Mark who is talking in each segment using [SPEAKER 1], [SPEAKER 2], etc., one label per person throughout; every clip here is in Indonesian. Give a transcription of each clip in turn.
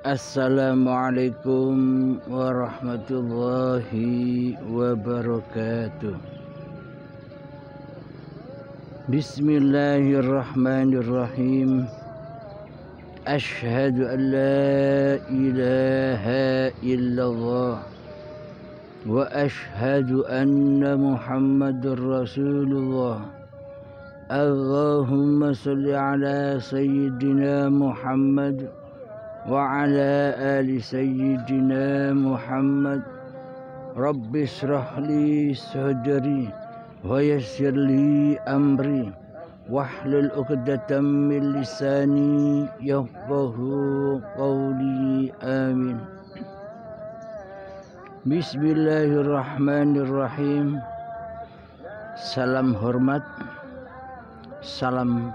[SPEAKER 1] Assalamualaikum warahmatullahi wabarakatuh. Bismillahirrahmanirrahim. Ashhadu an la ilaha illallah wa ashhadu anna Muhammadur Rasulullah. Allahumma salli ala sayyidina Muhammad wa ala ali sayyidina Muhammad. Rabbi shrah li sadri wa yassir li amri wahlul 'uqdatam min lisani yafqahu qawli. Amin. Bismillahirrahmanirrahim. Salam hormat, salam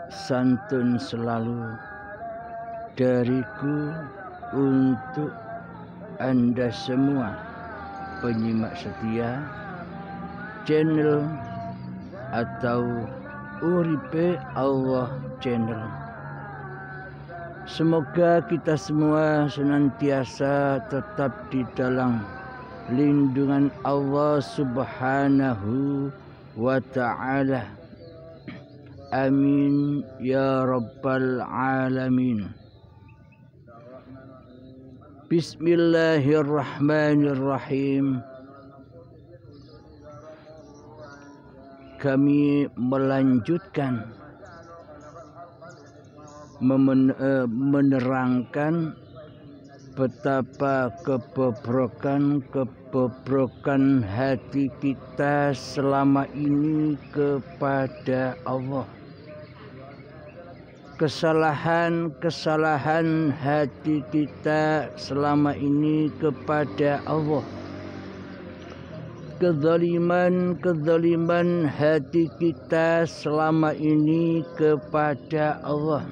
[SPEAKER 1] santun selalu dariku untuk Anda semua penyimak setia channel atau Uripe Allah channel. Semoga kita semua senantiasa tetap di dalam lindungan Allah Subhanahu wa ta'ala. Amin ya rabbal alamin. Bismillahirrahmanirrahim. Kami melanjutkan menerangkan betapa kebobrokan hati kita selama ini kepada Allah. Kesalahan hati kita selama ini kepada Allah. Kezaliman hati kita selama ini kepada Allah.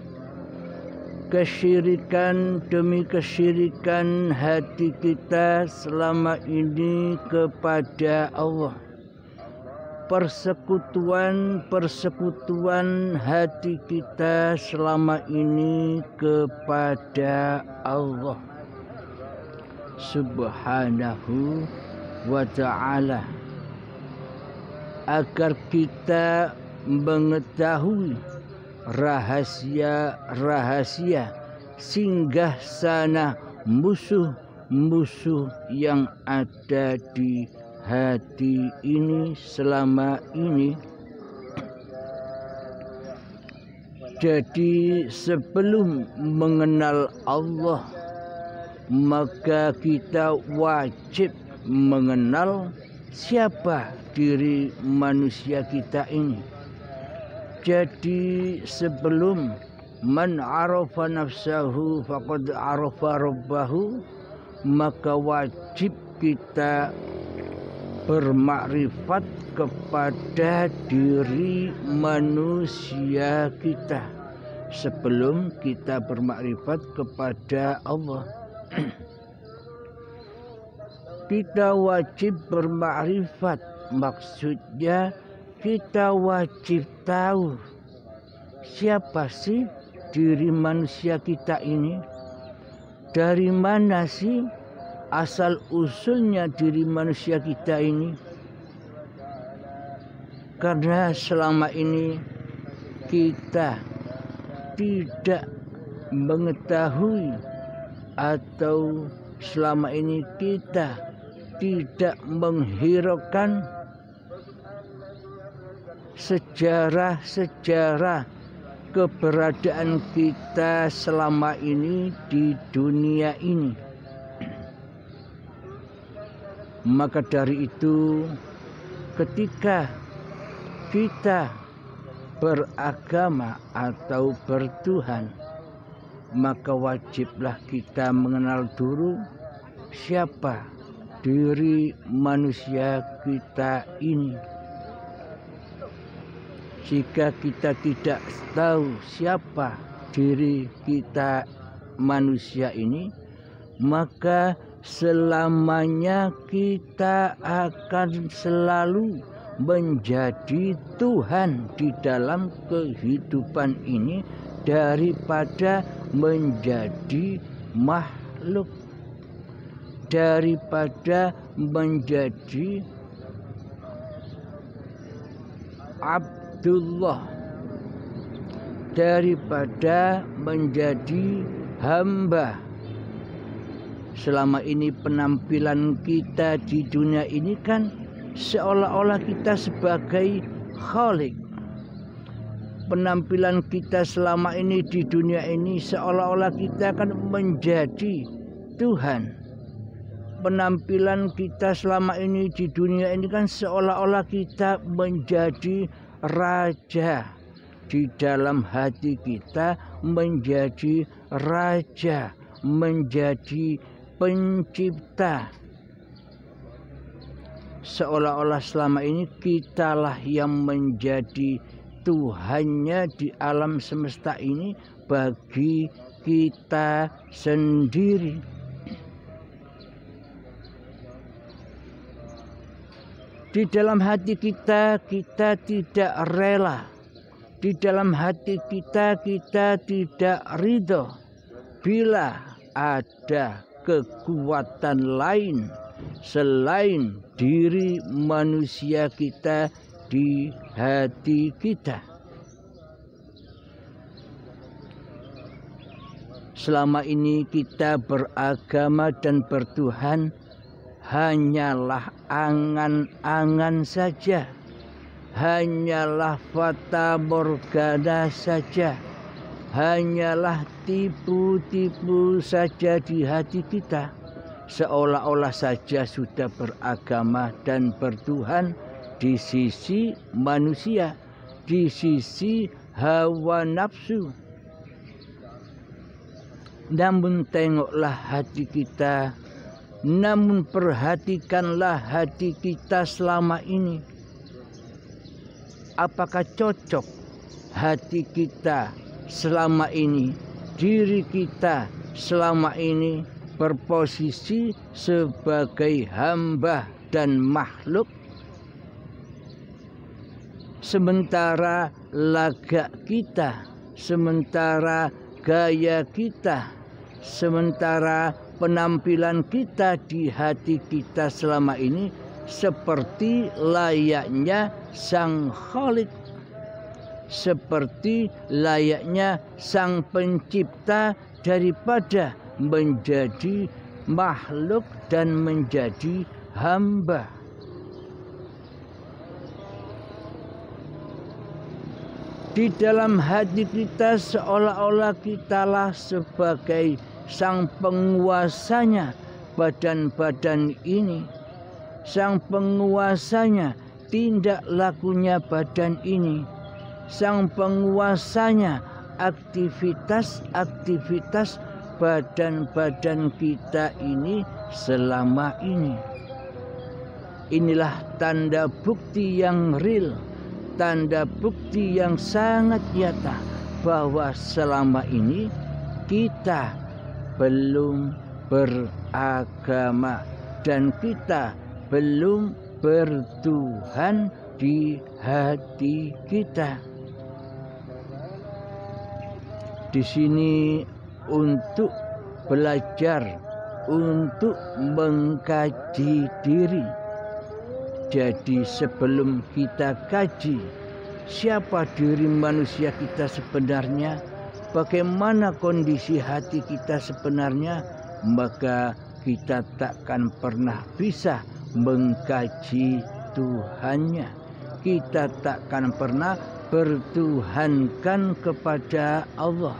[SPEAKER 1] Kesyirikan demi kesyirikan hati kita selama ini kepada Allah. Persekutuan hati kita selama ini kepada Allah Subhanahu wa ta'ala, agar kita mengetahui rahasia-rahasia singgah sana musuh-musuh yang ada di hati ini selama ini. Jadi sebelum mengenal Allah, maka kita wajib mengenal siapa diri manusia kita ini. Jadi sebelum man arafa nafsahu faqad arafa rabbahu, maka wajib kita bermakrifat kepada diri manusia kita sebelum kita bermakrifat kepada Allah. Kita wajib bermakrifat, maksudnya kita wajib tahu siapa sih diri manusia kita ini, dari mana sih asal usulnya diri manusia kita ini. Karena selama ini kita tidak mengetahui, atau selama ini kita tidak menghiraukan sejarah keberadaan kita selama ini di dunia ini. Maka dari itu, ketika kita beragama atau bertuhan, maka wajiblah kita mengenal dulu siapa diri manusia kita ini. Jika kita tidak tahu siapa diri kita manusia ini, maka selamanya kita akan selalu menjadi Tuhan di dalam kehidupan ini daripada menjadi makhluk, daripada menjadi Abdullah, daripada menjadi hamba. Selama ini penampilan kita di dunia ini kan seolah-olah kita sebagai Khalik. Penampilan kita selama ini di dunia ini seolah-olah kita akan menjadi Tuhan. Penampilan kita selama ini di dunia ini kan seolah-olah kita menjadi raja. Di dalam hati kita menjadi raja, menjadi pencipta. Seolah-olah selama ini kitalah yang menjadi Tuhannya di alam semesta ini bagi kita sendiri. Di dalam hati kita, kita tidak rela. Di dalam hati kita, kita tidak ridho bila ada kekuatan lain selain diri manusia kita di hati kita. Selama ini kita beragama dan bertuhan hanyalah angan-angan saja, hanyalah fata morgana saja, hanyalah tipu-tipu saja di hati kita. Seolah-olah saja sudah beragama dan bertuhan di sisi manusia, di sisi hawa nafsu. Namun tengoklah hati kita, namun perhatikanlah hati kita selama ini. Apakah cocok hati kita selama ini, diri kita selama ini berposisi sebagai hamba dan makhluk, sementara lagak kita, sementara gaya kita, sementara penampilan kita di hati kita selama ini seperti layaknya Sang Khalik, seperti layaknya Sang Pencipta daripada menjadi makhluk dan menjadi hamba. Di dalam hati kita seolah-olah kitalah sebagai sang penguasanya badan-badan ini, sang penguasanya tindak lakunya badan ini, sang penguasanya aktivitas-aktivitas badan-badan kita ini selama ini. Inilah tanda bukti yang real, tanda bukti yang sangat nyata bahwa selama ini kita belum beragama dan kita belum bertuhan di hati kita. Di sini untuk belajar, untuk mengkaji diri. Jadi sebelum kita kaji siapa diri manusia kita sebenarnya, bagaimana kondisi hati kita sebenarnya, maka kita takkan pernah bisa mengkaji Tuhannya. Kita takkan pernah bertuhankan kepada Allah.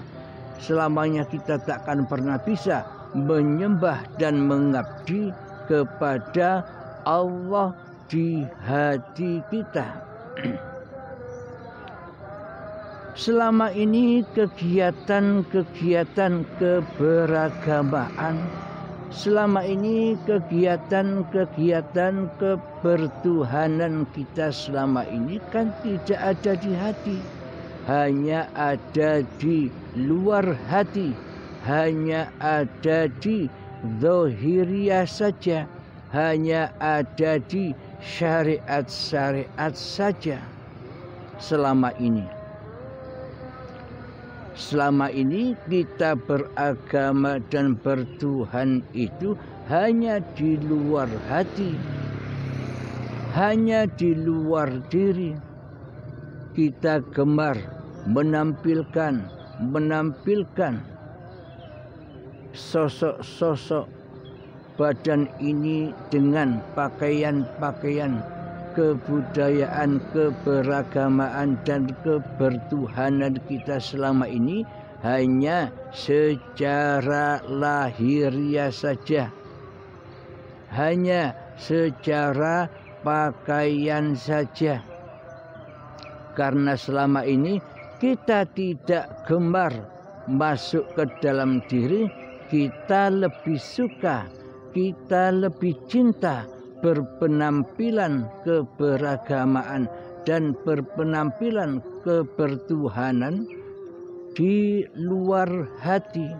[SPEAKER 1] Selamanya kita takkan pernah bisa menyembah dan mengabdi kepada Allah di hati kita. Selama ini kegiatan-kegiatan keberagamaan, selama ini kegiatan-kegiatan kebertuhanan kita selama ini kan tidak ada di hati, hanya ada di luar hati, hanya ada di zahiriyah saja, hanya ada di syariat-syariat saja selama ini. selama ini kita beragama dan bertuhan itu hanya di luar hati, hanya di luar diri. Kita gemar menampilkan sosok-sosok badan ini dengan pakaian-pakaian kebudayaan, keberagamaan dan kebertuhanan kita selama ini hanya secara lahiriah saja, hanya secara pakaian saja. Karena selama ini kita tidak gemar masuk ke dalam diri, kita lebih suka, kita lebih cinta berpenampilan keberagamaan dan berpenampilan kebertuhanan di luar hati,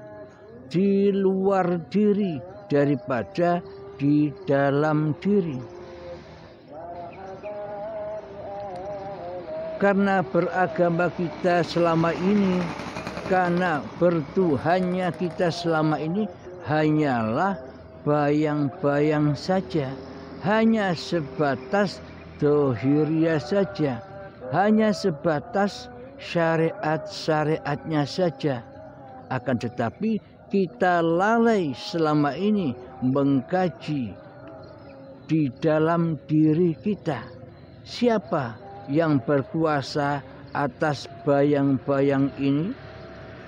[SPEAKER 1] di luar diri daripada di dalam diri. Karena beragama kita selama ini, karena bertuhannya kita selama ini hanyalah bayang-bayang saja, hanya sebatas dohiriah saja, hanya sebatas syariat-syariatnya saja. Akan tetapi kita lalai selama ini mengkaji di dalam diri kita, siapa yang berkuasa atas bayang-bayang ini?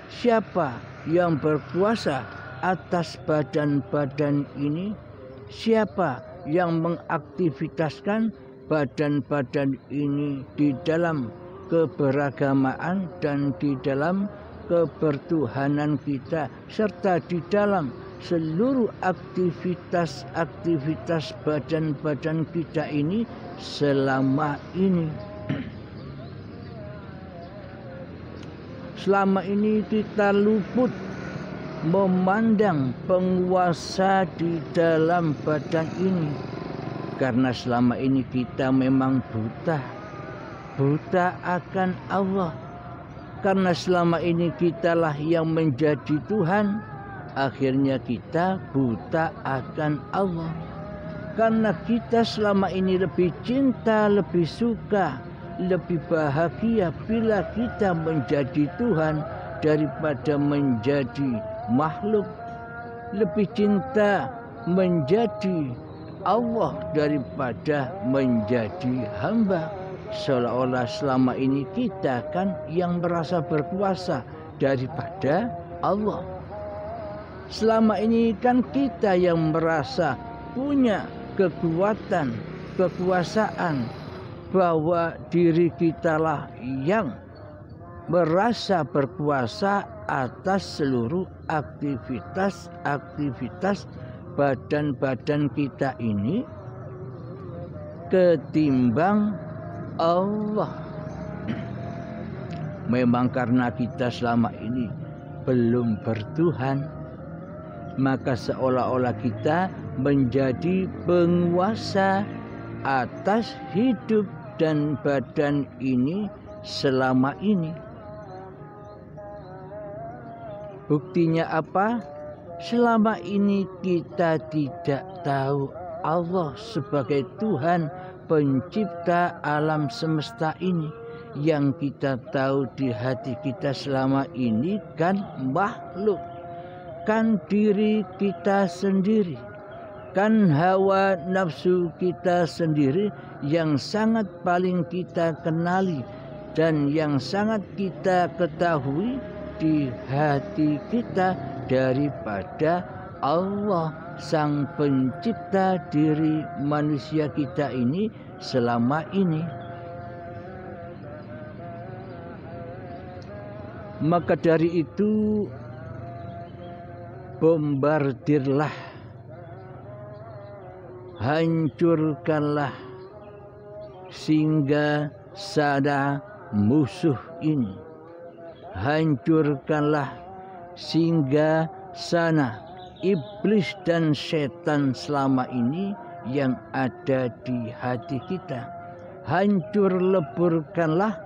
[SPEAKER 1] Siapa yang berkuasa atas badan-badan ini? Siapa yang mengaktivitaskan badan-badan ini di dalam keberagamaan dan di dalam kebertuhanan kita, serta di dalam seluruh aktivitas-aktivitas badan-badan kita ini selama ini? Selama ini kita luput memandang penguasa di dalam badan ini, karena selama ini kita memang buta akan Allah. Karena selama ini kitalah yang menjadi Tuhan, akhirnya kita buta akan Allah. Karena kita selama ini lebih cinta, lebih suka, lebih bahagia bila kita menjadi Tuhan daripada menjadi makhluk. Lebih cinta menjadi Allah daripada menjadi hamba. Seolah-olah selama ini kita kan yang merasa berkuasa daripada Allah. Selama ini kan kita yang merasa punya kekuatan, kekuasaan, bahwa diri kitalah yang merasa berkuasa atas seluruh aktivitas-aktivitas badan-badan kita ini ketimbang Allah. Memang karena kita selama ini belum bertuhan, maka seolah-olah kita menjadi penguasa atas hidup dan badan ini selama ini. Buktinya apa? Selama ini kita tidak tahu Allah sebagai Tuhan pencipta alam semesta ini. Yang kita tahu di hati kita selama ini kan makhluk, kan diri kita sendiri, kan hawa nafsu kita sendiri yang sangat paling kita kenali dan yang sangat kita ketahui di hati kita daripada Allah sang pencipta diri manusia kita ini selama ini. Maka dari itu bombardirlah, hancurkanlah sehingga sada musuh ini, hancurkanlah sehingga sana iblis dan setan selama ini yang ada di hati kita. Hancur leburkanlah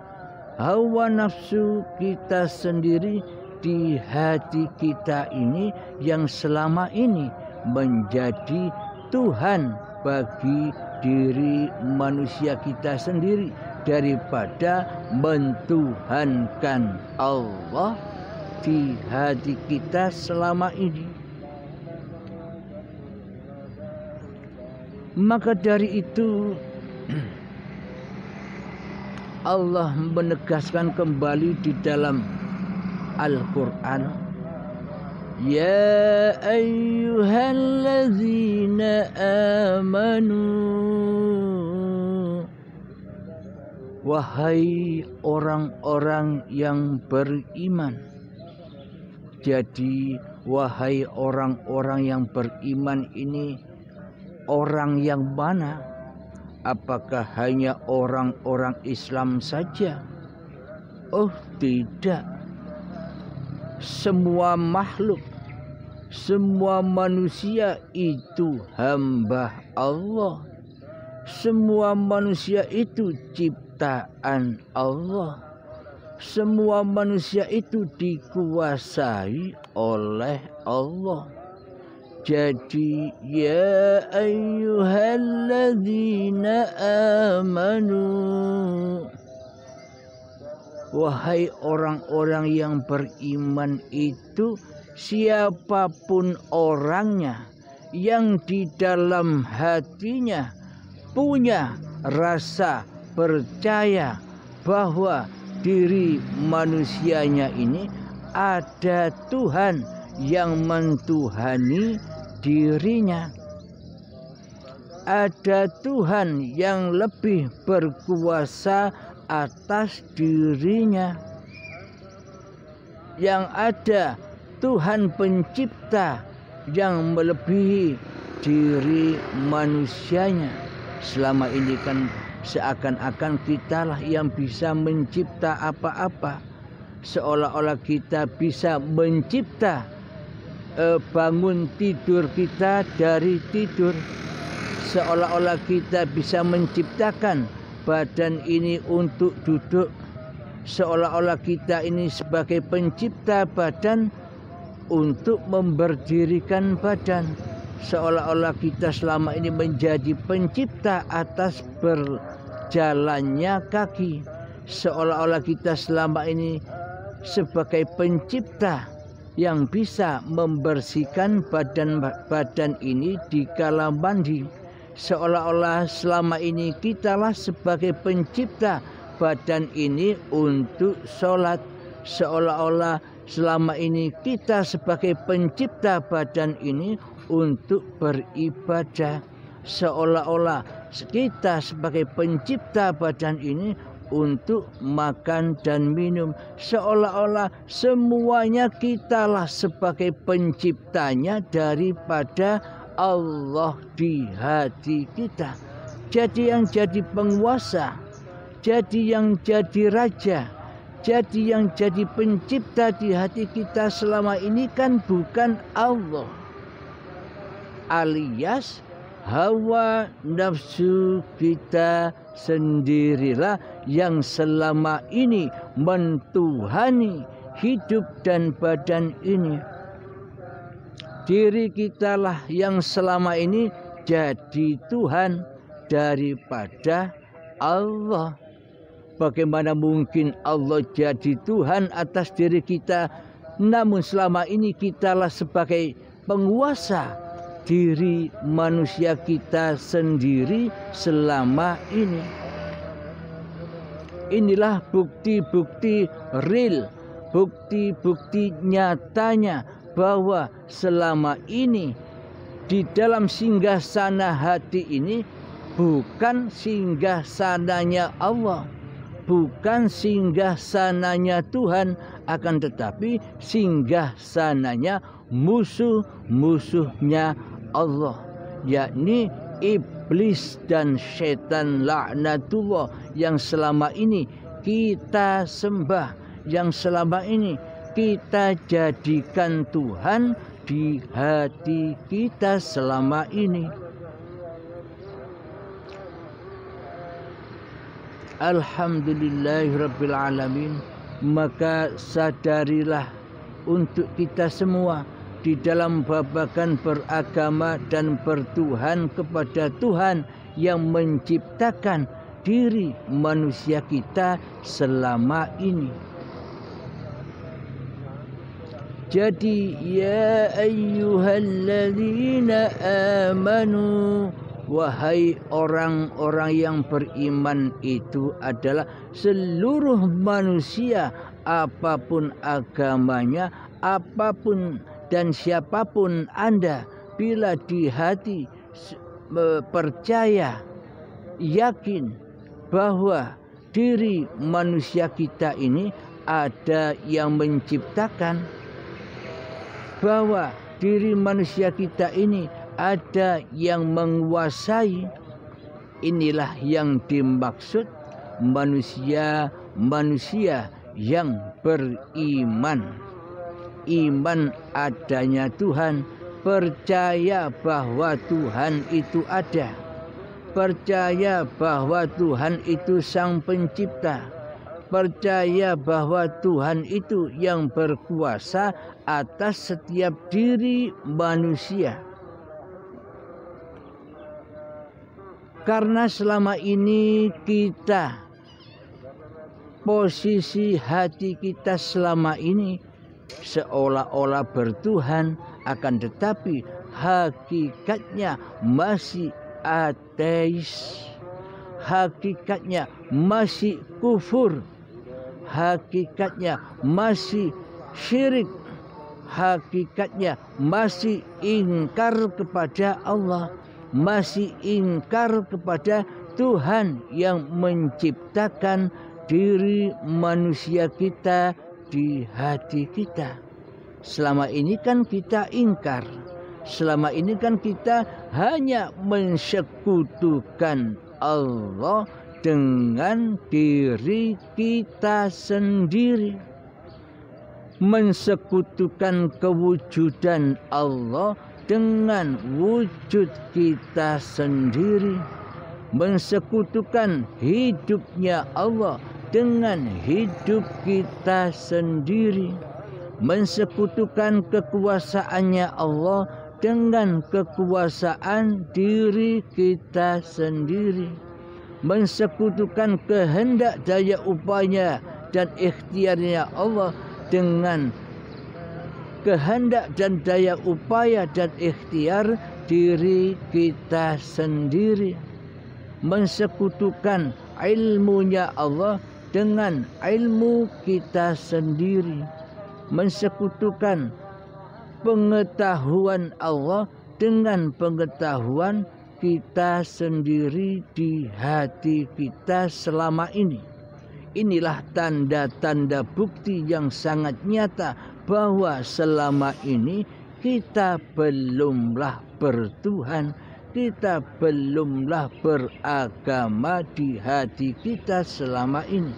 [SPEAKER 1] hawa nafsu kita sendiri di hati kita ini yang selama ini menjadi Tuhan bagi diri manusia kita sendiri daripada mentuhankan Allah di hati kita selama ini. Maka dari itu Allah menegaskan kembali di dalam Al-Quran, ya ayyuhallazina amanu, wahai orang-orang yang beriman. Jadi wahai orang-orang yang beriman ini orang yang mana? Apakah hanya orang-orang Islam saja? Oh tidak. Semua makhluk, semua manusia itu hamba Allah. Semua manusia itu ciptaan Allah. Semua manusia itu dikuasai oleh Allah. Jadi ya ayyuhalladzina amanu, wahai orang-orang yang beriman itu, siapapun orangnya yang di dalam hatinya punya rasa percaya bahwa diri manusianya ini ada Tuhan yang mentuhani dirinya, ada Tuhan yang lebih berkuasa atas dirinya, yang ada Tuhan pencipta yang melebihi diri manusianya. Selama ini kan seakan-akan kitalah yang bisa mencipta apa-apa, seolah-olah kita bisa mencipta bangun tidur kita dari tidur, seolah-olah kita bisa menciptakan badan ini untuk duduk, seolah-olah kita ini sebagai pencipta badan untuk memberdirikan badan, seolah-olah kita selama ini menjadi pencipta atas berjalannya kaki, seolah-olah kita selama ini sebagai pencipta yang bisa membersihkan badan ini di kala mandi, seolah-olah selama ini kitalah sebagai pencipta badan ini untuk sholat, seolah-olah selama ini kita sebagai pencipta badan ini untuk beribadah, seolah-olah kita sebagai pencipta badan ini untuk makan dan minum, seolah-olah semuanya kitalah sebagai penciptanya daripada Allah di hati kita. Jadi yang jadi penguasa, jadi yang jadi raja, jadi yang jadi pencipta di hati kita selama ini kan bukan Allah, alias hawa nafsu kita sendirilah yang selama ini mentuhani hidup dan badan ini. Diri kitalah yang selama ini jadi Tuhan daripada Allah. Bagaimana mungkin Allah jadi Tuhan atas diri kita, namun selama ini kitalah sebagai penguasa diri manusia kita sendiri selama ini. Inilah bukti-bukti real, bukti-bukti nyatanya bahwa selama ini di dalam singgasana hati ini bukan singgasananya Allah, bukan singgasananya Tuhan, akan tetapi singgasananya musuh-musuhnya Allah, yakni iblis dan setan laknatullah yang selama ini kita sembah, yang selama ini kita jadikan Tuhan di hati kita selama ini. alhamdulillahirabbil alamin, maka sadarilah untuk kita semua di dalam babakan beragama dan bertuhan kepada Tuhan yang menciptakan diri manusia kita selama ini. Jadi ya ayyuhalladzina amanu, wahai orang-orang yang beriman itu adalah seluruh manusia, apapun agamanya, apapun dan siapapun Anda, bila di hati percaya, yakin bahwa diri manusia kita ini ada yang menciptakan, bahwa diri manusia kita ini ada yang menguasai, inilah yang dimaksud manusia yang beriman. Iman adanya Tuhan, percaya bahwa Tuhan itu ada, percaya bahwa Tuhan itu Sang Pencipta, percaya bahwa Tuhan itu yang berkuasa atas setiap diri manusia. Karena selama ini kita, posisi hati kita selama ini seolah-olah bertuhan, akan tetapi hakikatnya masih ateis, hakikatnya masih kufur, hakikatnya masih syirik, hakikatnya masih ingkar kepada Allah, masih ingkar kepada Tuhan yang menciptakan diri manusia kita di hati kita. Selama ini kan kita ingkar, selama ini kan kita hanya mensekutukan Allah dengan diri kita sendiri, mensekutukan kewujudan Allah dengan wujud kita sendiri, mensekutukan hidupnya Allah dengan hidup kita sendiri, mensekutukan kekuasaannya Allah dengan kekuasaan diri kita sendiri, mensekutukan kehendak daya upaya dan ikhtiarnya Allah dengan kehendak dan daya upaya dan ikhtiar diri kita sendiri, mensekutukan ilmunya Allah dengan ilmu kita sendiri, mensekutukan pengetahuan Allah dengan pengetahuan kita sendiri di hati kita selama ini. Inilah tanda-tanda bukti yang sangat nyata bahwa selama ini kita belumlah bertuhan, kita belumlah beragama di hati kita selama ini.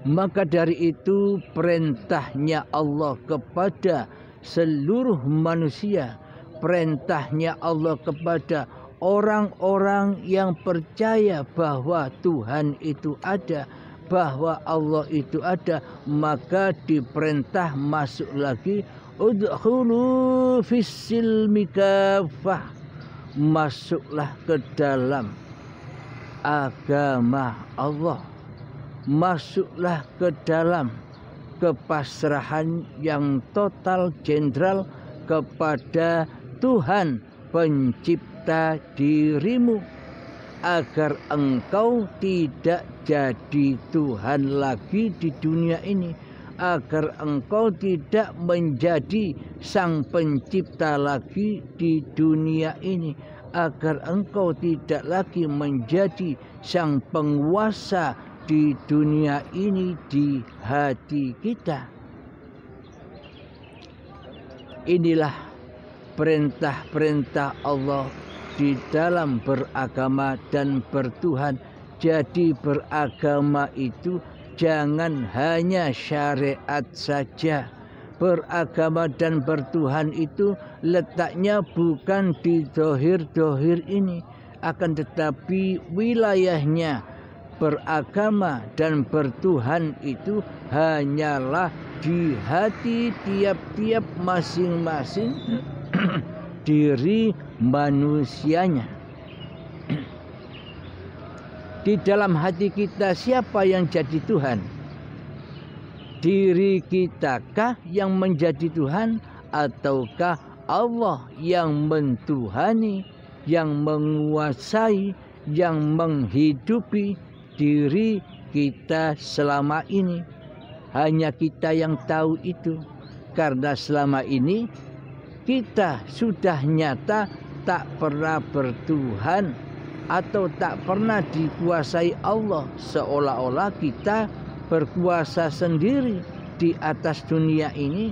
[SPEAKER 1] Maka dari itu perintahnya Allah kepada seluruh manusia, perintahnya Allah kepada orang-orang yang percaya bahwa Tuhan itu ada, bahwa Allah itu ada, maka diperintah masuk lagi, udkhulu fis-silmi kafah, masuklah ke dalam agama Allah, masuklah ke dalam kepasrahan yang total jenderal kepada Tuhan pencipta dirimu, agar engkau tidak jadi Tuhan lagi di dunia ini, agar engkau tidak menjadi sang pencipta lagi di dunia ini, agar engkau tidak lagi menjadi sang penguasa di dunia ini di hati kita. Inilah perintah-perintah Allah di dalam beragama dan bertuhan. Jadi beragama itu jangan hanya syariat saja, beragama dan bertuhan itu letaknya bukan di dohir-dohir ini, akan tetapi wilayahnya beragama dan bertuhan itu hanyalah di hati tiap-tiap masing-masing diri manusianya. Di dalam hati kita siapa yang jadi Tuhan? Diri kitakah yang menjadi Tuhan, ataukah Allah yang mentuhani, yang menguasai, yang menghidupi diri kita selama ini? Hanya kita yang tahu itu, karena selama ini kita sudah nyata tak pernah bertuhan atau tak pernah dikuasai Allah, seolah-olah kita berkuasa sendiri di atas dunia ini,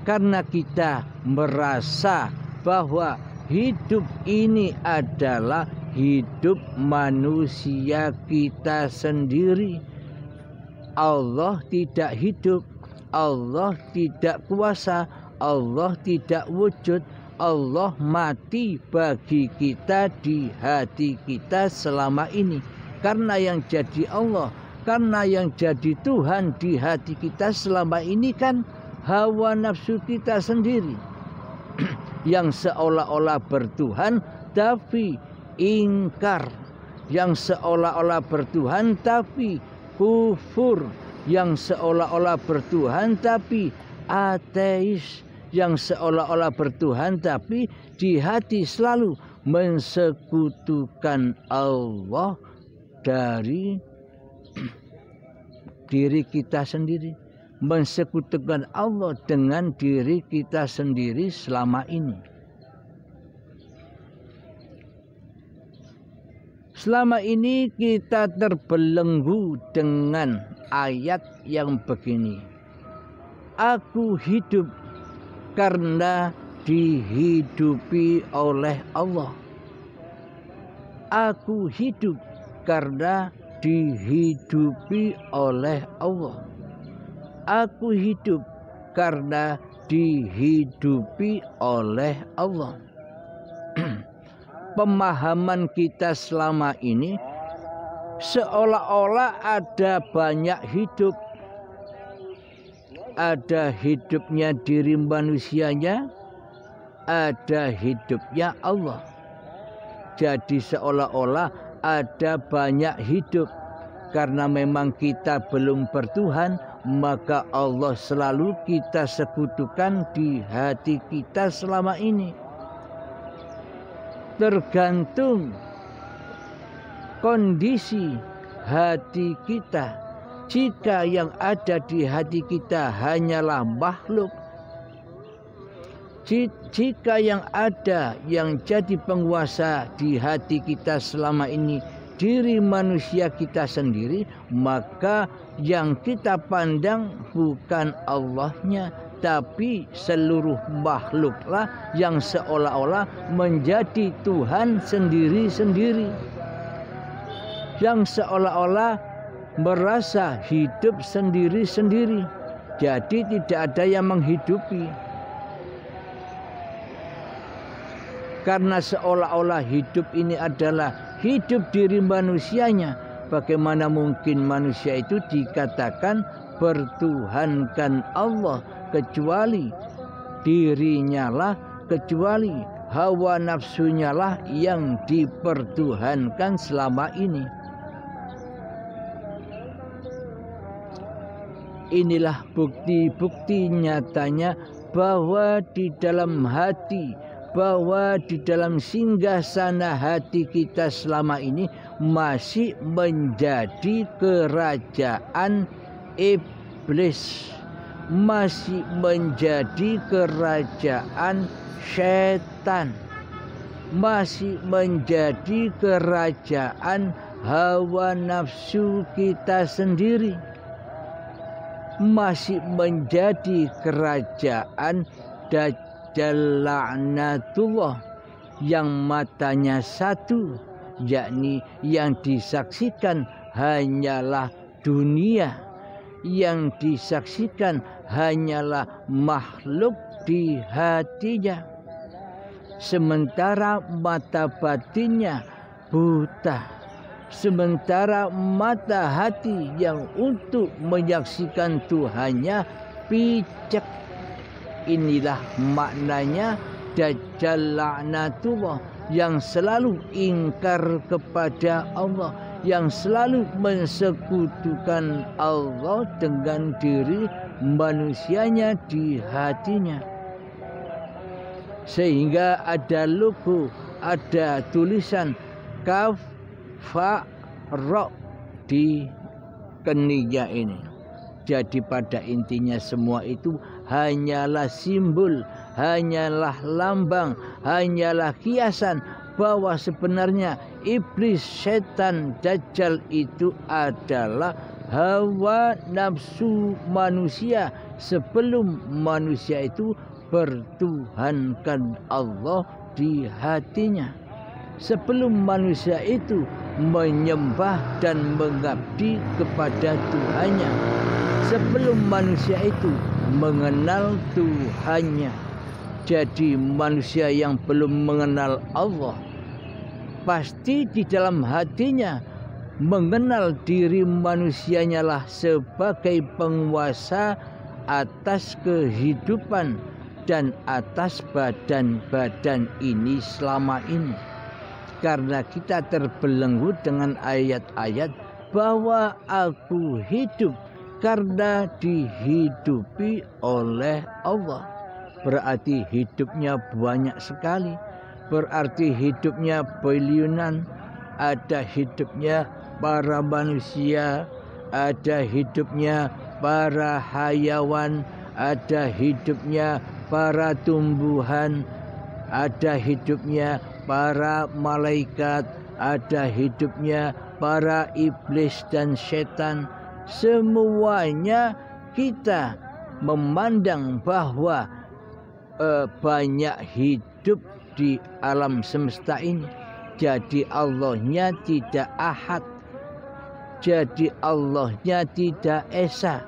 [SPEAKER 1] karena kita merasa bahwa hidup ini adalah hidup manusia kita sendiri. Allah tidak hidup, Allah tidak kuasa, Allah tidak wujud, Allah mati bagi kita di hati kita selama ini. Karena yang jadi Allah, karena yang jadi Tuhan di hati kita selama ini kan hawa nafsu kita sendiri yang seolah-olah bertuhan tapi ingkar, yang seolah-olah bertuhan tapi kufur, yang seolah-olah bertuhan tapi ateis, yang seolah-olah bertuhan tapi di hati selalu mensekutukan Allah dari diri kita sendiri, mensekutukan Allah dengan diri kita sendiri selama ini. Selama ini kita terbelenggu dengan ayat yang begini: aku hidup karena dihidupi oleh Allah. Aku hidup karena dihidupi oleh Allah. Aku hidup karena dihidupi oleh Allah. Pemahaman kita selama ini seolah-olah ada banyak hidup. Ada hidupnya diri manusianya, ada hidupnya Allah. Jadi seolah-olah ada banyak hidup. Karena memang kita belum bertuhan, maka Allah selalu kita sekutukan di hati kita selama ini. Tergantung kondisi hati kita. Jika yang ada di hati kita hanyalah makhluk, jika yang ada yang jadi penguasa di hati kita selama ini diri manusia kita sendiri, maka yang kita pandang bukan Allahnya, tapi seluruh makhluklah yang seolah-olah menjadi Tuhan sendiri-sendiri, yang seolah-olah merasa hidup sendiri-sendiri. Jadi tidak ada yang menghidupi. Karena seolah-olah hidup ini adalah hidup diri manusianya, bagaimana mungkin manusia itu dikatakan bertuhankan Allah, kecuali dirinya lah, kecuali hawa nafsunya lah yang dipertuhankan selama ini. Inilah bukti-bukti nyatanya bahwa di dalam hati, bahwa di dalam singgasana hati kita selama ini masih menjadi kerajaan iblis, masih menjadi kerajaan setan, masih menjadi kerajaan hawa nafsu kita sendiri, masih menjadi kerajaan Dajjal laknatullah yang matanya satu, yakni yang disaksikan hanyalah dunia, yang disaksikan hanyalah makhluk di hatinya, sementara mata batinnya buta. Sementara mata hati yang untuk menyaksikan Tuhannya picek. Inilah maknanya Dajjal laknatullah, yang selalu ingkar kepada Allah, yang selalu mensekutukan Allah dengan diri manusianya di hatinya. Sehingga ada logo, ada tulisan kaf fa ra di keningnya ini. Jadi pada intinya semua itu hanyalah simbol, hanyalah lambang, hanyalah kiasan bahwa sebenarnya iblis, setan, dajjal itu adalah hawa nafsu manusia sebelum manusia itu bertuhankan Allah di hatinya. Sebelum manusia itu menyembah dan mengabdi kepada Tuhannya, sebelum manusia itu mengenal Tuhannya. Jadi manusia yang belum mengenal Allah pasti di dalam hatinya mengenal diri manusianya lah sebagai penguasa atas kehidupan dan atas badan-badan ini selama ini. Karena kita terbelenggu dengan ayat-ayat bahwa aku hidup karena dihidupi oleh Allah. Berarti hidupnya banyak sekali. Berarti hidupnya biliunan. Ada hidupnya para manusia, ada hidupnya para hayawan, ada hidupnya para tumbuhan, ada hidupnya para malaikat, ada hidupnya para iblis dan setan. Semuanya kita memandang bahwa banyak hidup di alam semesta ini. Jadi Allahnya tidak ahad, jadi Allahnya tidak esa,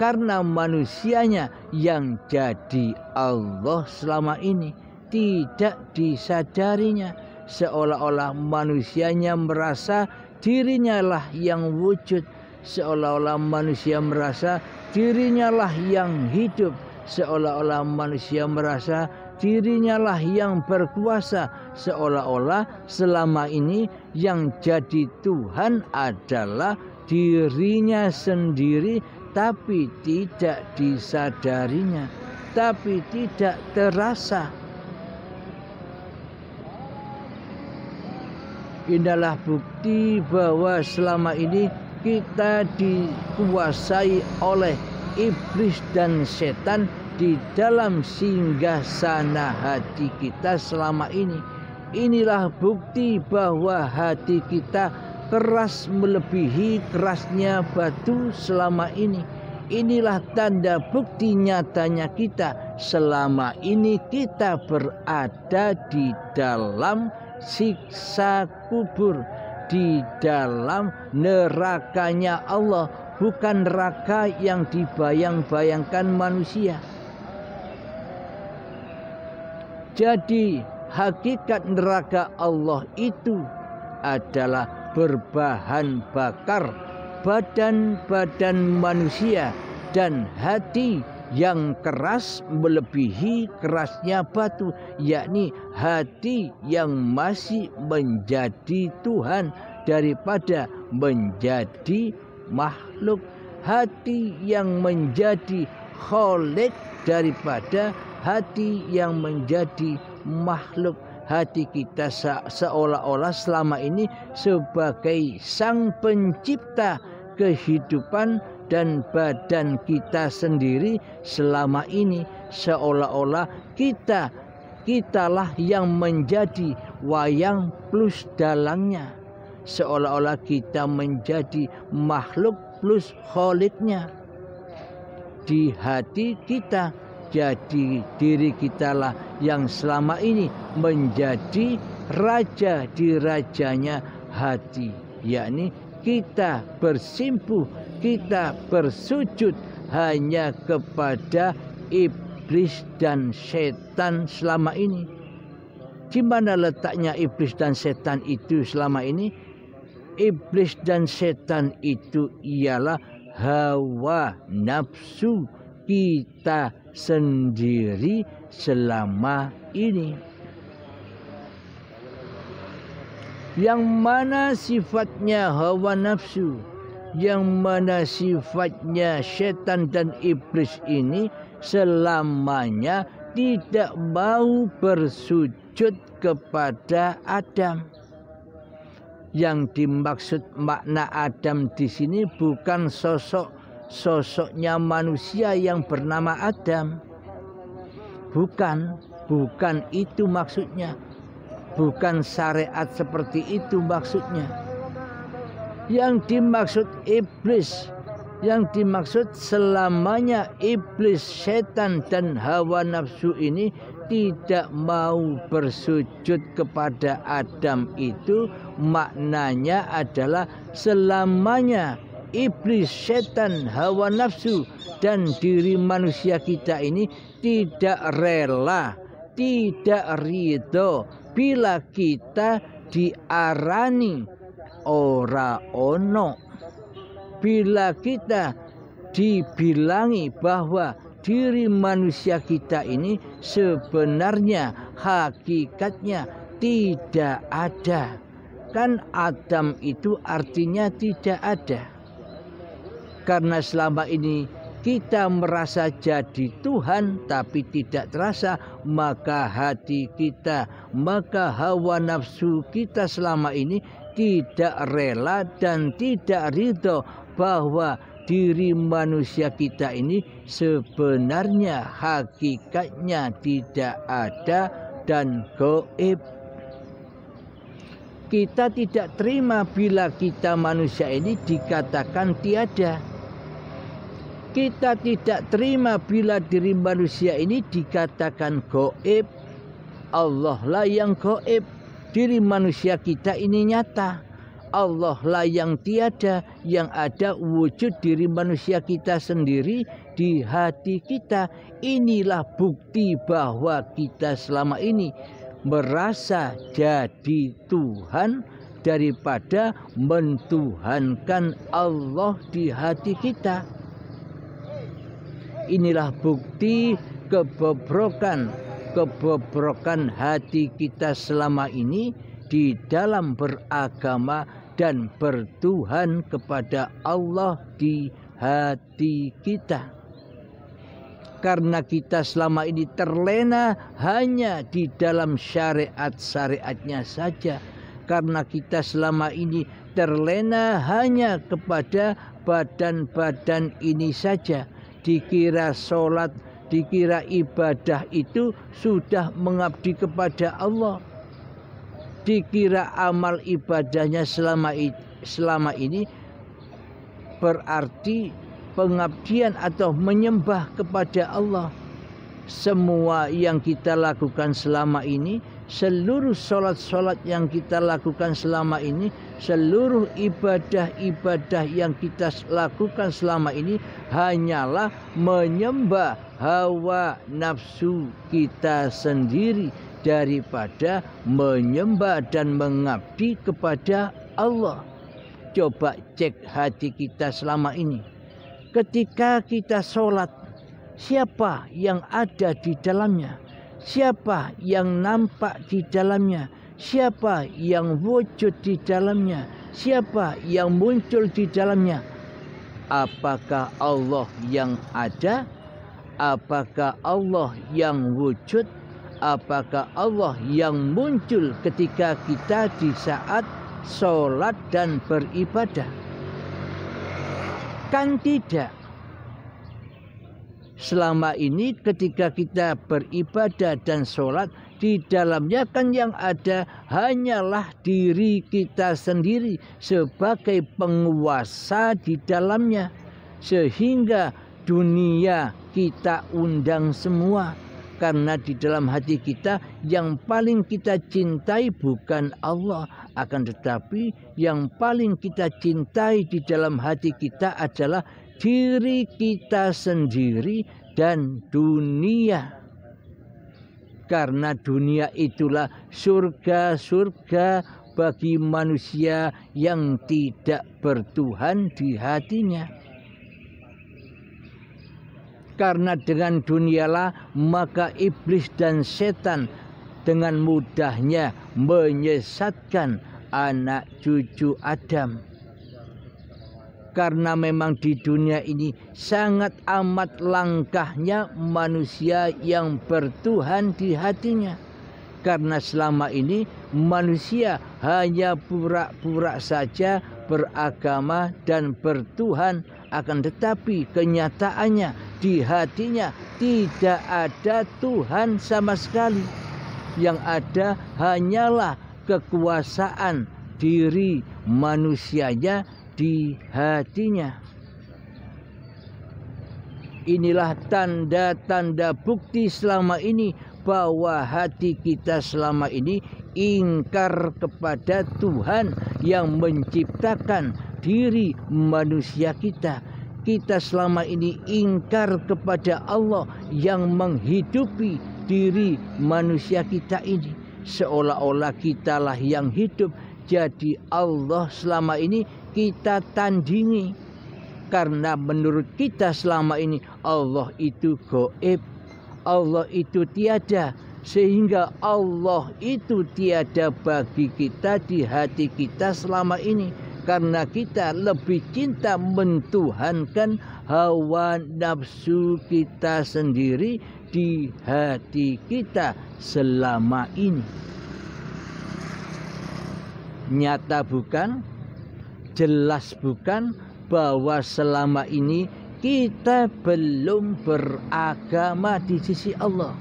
[SPEAKER 1] karena manusianya yang jadi Allah selama ini tidak disadarinya. Seolah-olah manusianya merasa dirinya lah yang wujud, seolah-olah manusia merasa dirinya lah yang hidup, seolah-olah manusia merasa dirinya lah yang berkuasa, seolah-olah selama ini yang jadi Tuhan adalah dirinya sendiri, tapi tidak disadarinya, tapi tidak terasa. Inilah bukti bahwa selama ini kita dikuasai oleh iblis dan setan di dalam singgasana hati kita selama ini. Inilah bukti bahwa hati kita keras melebihi kerasnya batu selama ini. Inilah tanda bukti nyatanya kita selama ini kita berada di dalam siksa kubur, di dalam nerakanya Allah, bukan neraka yang dibayang-bayangkan manusia. Jadi hakikat neraka Allah itu adalah berbahan bakar badan-badan manusia dan hati yang keras melebihi kerasnya batu, yakni hati yang masih menjadi Tuhan daripada menjadi makhluk, hati yang menjadi Khalik daripada hati yang menjadi makhluk. Hati kita seolah-olah selama ini sebagai sang pencipta kehidupan, dan badan kita sendiri selama ini seolah-olah kitalah yang menjadi wayang plus dalangnya, seolah-olah kita menjadi makhluk plus kholiknya. Di hati kita jadi diri kitalah yang selama ini menjadi raja di rajanya hati, yakni kita bersimpuh, kita bersujud hanya kepada iblis dan setan selama ini. Di mana letaknya iblis dan setan itu selama ini? Iblis dan setan itu ialah hawa nafsu kita sendiri selama ini. Yang mana sifatnya hawa nafsu, yang mana sifatnya setan dan iblis ini selamanya tidak mau bersujud kepada Adam. Yang dimaksud makna Adam di sini bukan sosoknya manusia yang bernama Adam. Bukan itu maksudnya. Bukan syariat seperti itu maksudnya. Yang dimaksud iblis, yang dimaksud selamanya iblis, setan dan hawa nafsu ini tidak mau bersujud kepada Adam itu maknanya adalah selamanya iblis, setan, hawa nafsu dan diri manusia kita ini tidak rela, tidak ridho bila kita diarani ora ono, bila kita dibilangi bahwa diri manusia kita ini sebenarnya hakikatnya tidak ada. Kan Adam itu artinya tidak ada. Karena selama ini kita merasa jadi Tuhan tapi tidak terasa, maka hati kita, maka hawa nafsu kita selama ini tidak rela dan tidak ridho bahwa diri manusia kita ini sebenarnya hakikatnya tidak ada dan gaib. Kita tidak terima bila kita manusia ini dikatakan tiada. Kita tidak terima bila diri manusia ini dikatakan gaib. Allah lah yang gaib. Diri manusia kita ini nyata. Allah lah yang tiada, yang ada wujud diri manusia kita sendiri di hati kita. Inilah bukti bahwa kita selama ini merasa jadi Tuhan daripada mentuhankan Allah di hati kita. Inilah bukti kebobrokan hati kita selama ini di dalam beragama dan bertuhan kepada Allah di hati kita. Karena kita selama ini terlena hanya di dalam syariat-syariatnya saja. Karena kita selama ini terlena hanya kepada badan-badan ini saja. Dikira sholat, dikira ibadah itu sudah mengabdi kepada Allah. Dikira amal ibadahnya selama ini berarti pengabdian atau menyembah kepada Allah. Semua yang kita lakukan selama ini, seluruh sholat-sholat yang kita lakukan selama ini, seluruh ibadah-ibadah yang kita lakukan selama ini hanyalah menyembah hawa nafsu kita sendiri daripada menyembah dan mengabdi kepada Allah. Coba cek hati kita selama ini. Ketika kita sholat, siapa yang ada di dalamnya? Siapa yang nampak di dalamnya? Siapa yang wujud di dalamnya? Siapa yang muncul di dalamnya? Apakah Allah yang ada? Apakah Allah yang wujud? Apakah Allah yang muncul ketika kita di saat sholat dan beribadah? Kan tidak. Selama ini ketika kita beribadah dan sholat, di dalamnya kan yang ada hanyalah diri kita sendiri sebagai penguasa di dalamnya. Sehingga dunia kita undang semua. Karena di dalam hati kita yang paling kita cintai bukan Allah, akan tetapi yang paling kita cintai di dalam hati kita adalah diri kita sendiri dan dunia. Karena dunia itulah surga-surga bagi manusia yang tidak bertuhan di hatinya. Karena dengan dunialah maka iblis dan setan dengan mudahnya menyesatkan anak cucu Adam. Karena memang di dunia ini sangat amat langkahnya manusia yang bertuhan di hatinya. Karena selama ini manusia hanya pura-pura saja beragama dan bertuhan, akan tetapi kenyataannya di hatinya tidak ada Tuhan sama sekali. Yang ada hanyalah kekuasaan diri manusianya di hatinya. Inilah tanda-tanda bukti selama ini bahwa hati kita selama ini ingkar kepada Tuhan yang menciptakan diri manusia kita. Kita selama ini ingkar kepada Allah yang menghidupi diri manusia kita ini. Seolah-olah kitalah yang hidup. Jadi Allah selama ini kita tandingi. Karena menurut kita selama ini Allah itu gaib, Allah itu tiada. Sehingga Allah itu tiada bagi kita di hati kita selama ini. Karena kita lebih cinta mentuhankan hawa nafsu kita sendiri di hati kita selama ini. Nyata bukan? Jelas bukan bahwa selama ini kita belum beragama di sisi Allah.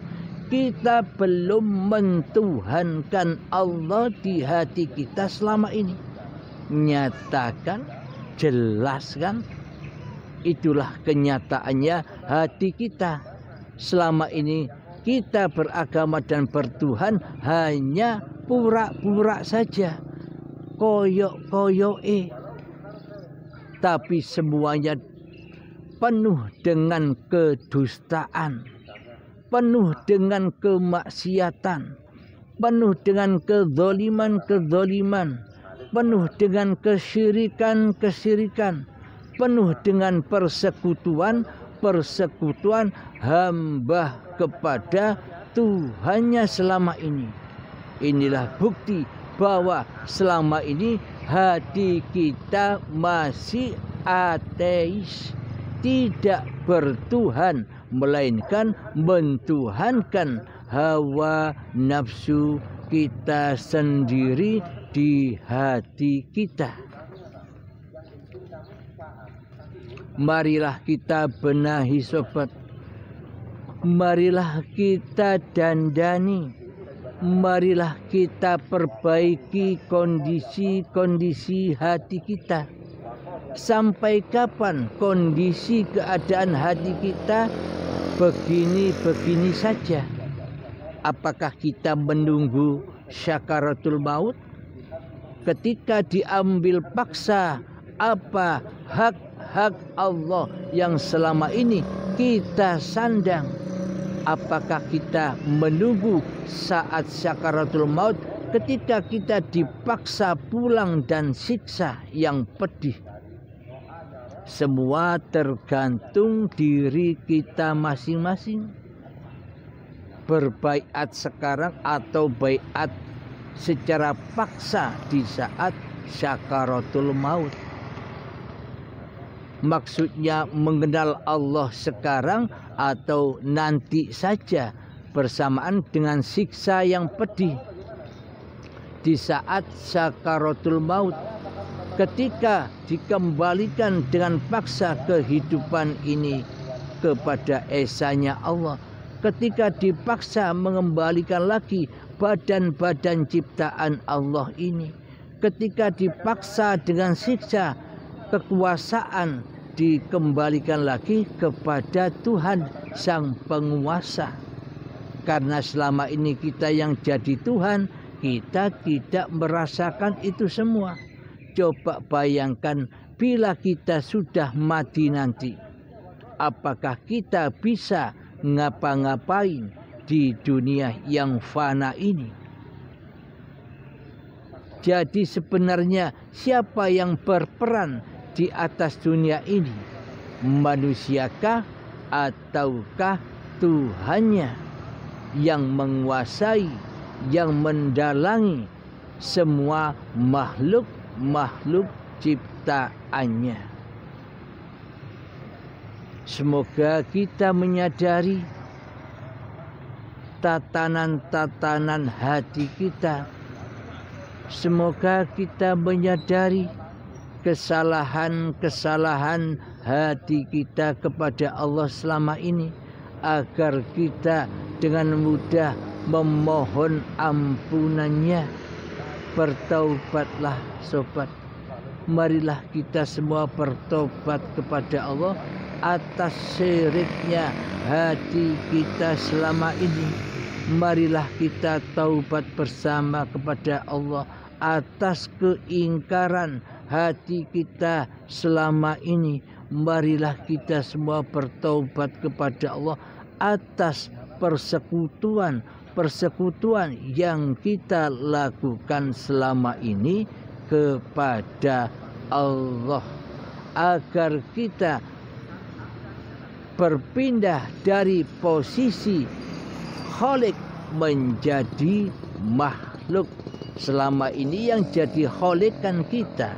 [SPEAKER 1] Kita belum mentuhankan Allah di hati kita selama ini. Nyatakan, jelaskan, itulah kenyataannya hati kita. Selama ini kita beragama dan bertuhan hanya pura-pura saja, koyok-koyoke, tapi semuanya penuh dengan kedustaan, penuh dengan kemaksiatan, penuh dengan kezaliman-kezaliman, penuh dengan kesyirikan-kesyirikan, penuh dengan persekutuan hamba kepada Tuhannya selama ini. Inilah bukti bahwa selama ini hati kita masih ateis, tidak bertuhan, melainkan mentuhankan hawa nafsu kita sendiri di hati kita. Marilah kita benahi sobat. Marilah kita dandani. Marilah kita perbaiki kondisi-kondisi hati kita. Sampai kapan kondisi keadaan hati kita begini-begini saja? Apakah kita menunggu syakaratul maut? Ketika diambil paksa, apa hak-hak Allah yang selama ini kita sandang? Apakah kita menunggu saat syakaratul maut ketika kita dipaksa pulang dan siksa yang pedih? Semua tergantung diri kita masing-masing. Berbaiat sekarang atau baiat secara paksa di saat syakaratul maut. Maksudnya mengenal Allah sekarang atau nanti saja bersamaan dengan siksa yang pedih di saat syakaratul maut. Ketika dikembalikan dengan paksa kehidupan ini kepada esanya Allah, ketika dipaksa mengembalikan lagi badan-badan ciptaan Allah ini, ketika dipaksa dengan siksa kekuasaan dikembalikan lagi kepada Tuhan Sang Penguasa. Karena selama ini kita yang jadi Tuhan, kita tidak merasakan itu semua. Coba bayangkan bila kita sudah mati nanti, apakah kita bisa ngapa-ngapain di dunia yang fana ini? Jadi sebenarnya siapa yang berperan di atas dunia ini? Manusiakah ataukah Tuhannya yang menguasai, yang mendalangi semua makhluk ciptaannya? Semoga kita menyadari tatanan-tatanan hati kita. Semoga kita menyadari kesalahan-kesalahan hati kita kepada Allah selama ini, agar kita dengan mudah memohon ampunannya. Bertaubatlah sobat. Marilah kita semua bertobat kepada Allah atas syiriknya hati kita selama ini. Marilah kita taubat bersama kepada Allah atas keingkaran hati kita selama ini. Marilah kita semua bertaubat kepada Allah atas persekutuan yang kita lakukan selama ini kepada Allah, agar kita berpindah dari posisi khalik menjadi makhluk. Selama ini yang jadi khalik kan kita.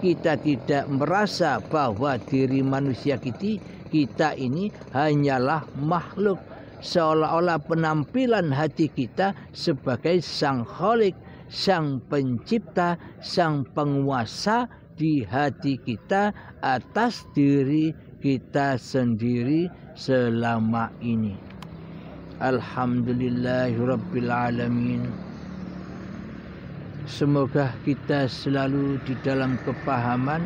[SPEAKER 1] Kita tidak merasa bahwa diri manusia kita ini hanyalah makhluk. Seolah-olah penampilan hati kita sebagai sang khalik, sang pencipta, sang penguasa di hati kita atas diri kita sendiri selama ini. Alhamdulillahirabbil alamin. Semoga kita selalu di dalam kepahaman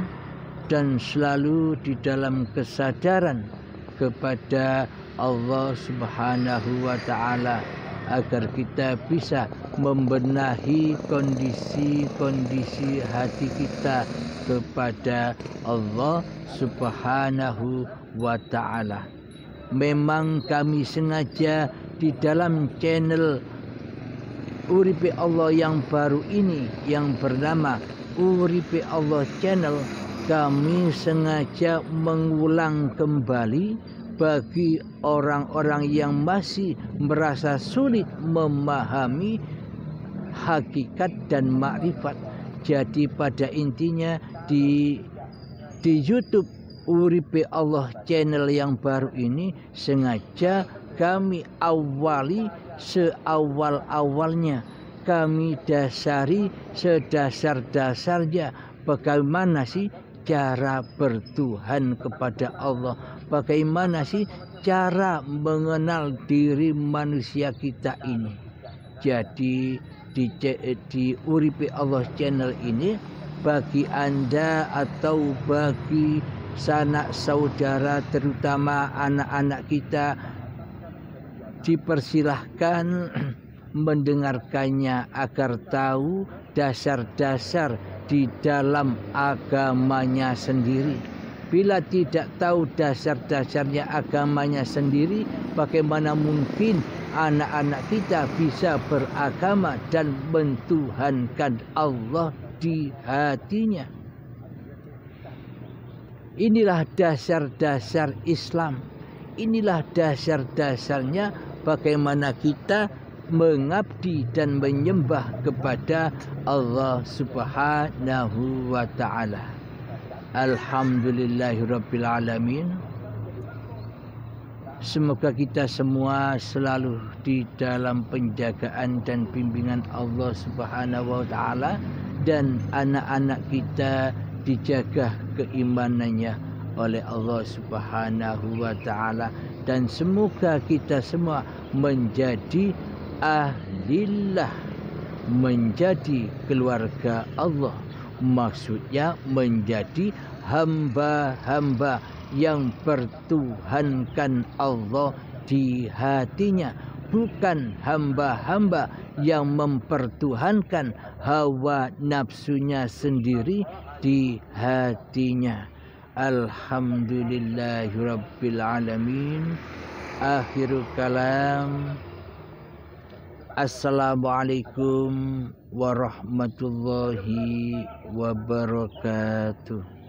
[SPEAKER 1] dan selalu di dalam kesadaran kepada Allah Subhanahu wa ta'ala, agar kita bisa membenahi kondisi-kondisi hati kita kepada Allah Subhanahu wa ta'ala. Memang kami sengaja di dalam channel Uripe Allah yang baru ini, yang bernama Uripe Allah Channel, kami sengaja mengulang kembali bagi orang-orang yang masih merasa sulit memahami hakikat dan makrifat. Jadi pada intinya di YouTube Uripe Allah Channel yang baru ini sengaja kami awali seawal-awalnya, kami dasari sedasar-dasarnya. Bagaimana sih cara bertuhan kepada Allah? Bagaimana sih cara mengenal diri manusia kita ini? Jadi di Uripe Allah Channel ini, bagi Anda atau bagi sanak saudara, terutama anak-anak kita, dipersilahkan mendengarkannya agar tahu dasar-dasar di dalam agamanya sendiri. Bila tidak tahu dasar-dasarnya agamanya sendiri, bagaimana mungkin anak-anak kita bisa beragama dan mentuhankan Allah di hatinya? Inilah dasar-dasar Islam. Inilah dasar-dasarnya bagaimana kita mengabdi dan menyembah kepada Allah Subhanahu wa ta'ala. Alhamdulillahirabbil alamin. Semoga kita semua selalu di dalam penjagaan dan bimbingan Allah Subhanahu wa ta'ala, dan anak-anak kita dijaga keimanannya oleh Allah Subhanahu wa ta'ala, dan semoga kita semua menjadi ahlillah, menjadi keluarga Allah. Maksudnya menjadi hamba-hamba yang bertuhankan Allah di hatinya, bukan hamba-hamba yang mempertuhankan hawa nafsunya sendiri di hatinya. Alhamdulillahirabbil alamin. Akhirul kalam. Assalamualaikum warahmatullahi wabarakatuh.